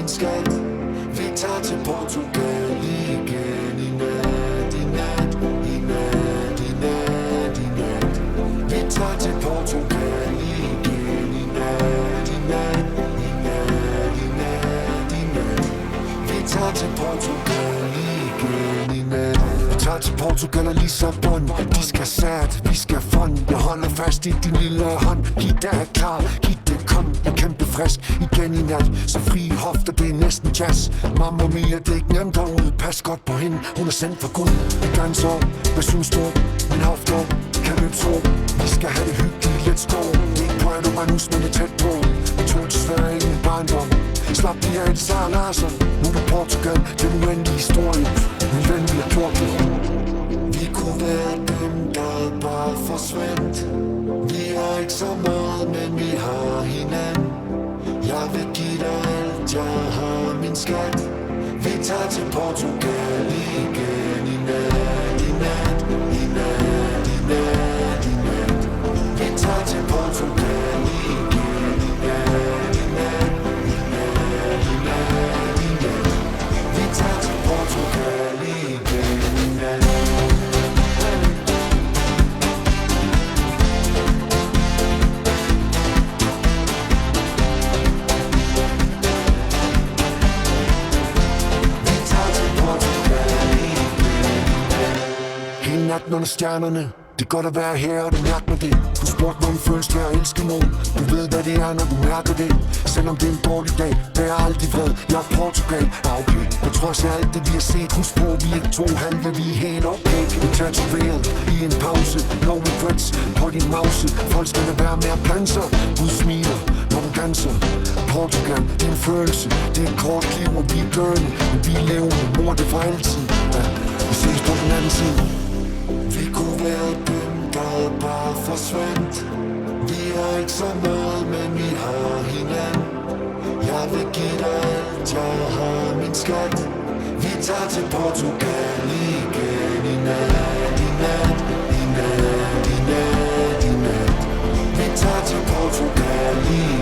skat. Vi tager til Portugal igen i nat, i nat, i nat, i nat, i nat. Vi tager til Portugal igen i nat, i nat, i nat, i nat, i nat. Vi tager til Portugal igen i nat. Vi tager til Portugal og Lissabon. De skal sat, vi skal fond. Jeg holder fast i din lille hånd. Giv der er klar, giv det kom. Jeg kæmpe frisk igen i nat. Så fri hofter, det er næsten jazz. Mamma mia, det er ikke nemt derude. Pas godt på hende, hun er sendt for Gud. Jeg gør en sår, hvad synes du? Min hofter kan løbe så. Vi skal have det hyggeligt, let's go. Det er ikke Puerto Banús, men det er tæt på. Vi tog til Sverige i min barndom. Slap lige af det, Sara Larsson. Nu er Portugal, den uendelige historie. Min ven, vi har gjort det. Vi kunne være dem, der bare forsvandt. Vi har ikke så meget, men vi har hinanden. Jeg vil give dig alt, jeg har min skat. Vi tager til Portugal igen i nat, i nat, i nat, i nat, i nat. Vi tager til Portugal igen i nat, i nat, i nat, i nat, i nat. Vi tager til Portugal igen i nat. Natten under stjernerne. Det er godt at være her, og du mærker med det. Du spurgte, hvordan føles det at elske nogen. Du ved, hvad det er, når du mærker det. Selvom det er en dårlig dag, der er aldrig fred. Jeg er Portugal, okay. På trods af alt det, vi har set. Husk på, vi er to halve, vi er helt okay. Vi er tatoveret i en pause. No regrets på din mause. Folk skal lade være med at blande sig. Gud smiler, når du danser. Portugal, det er en følelse. Det er et kort liv, og vi er dørende. Men vi er levende, mor det for altid. Ja, vi ses på den anden side. Vi kunne være dem, der bare forsvandt. Vi har ikke så meget, men vi har hinanden. Jeg vil give dig alt, jeg har min skat. Vi tager til Portugal igen i nat, i nat, i nat, i nat, i nat. Vi tager til Portugal igen.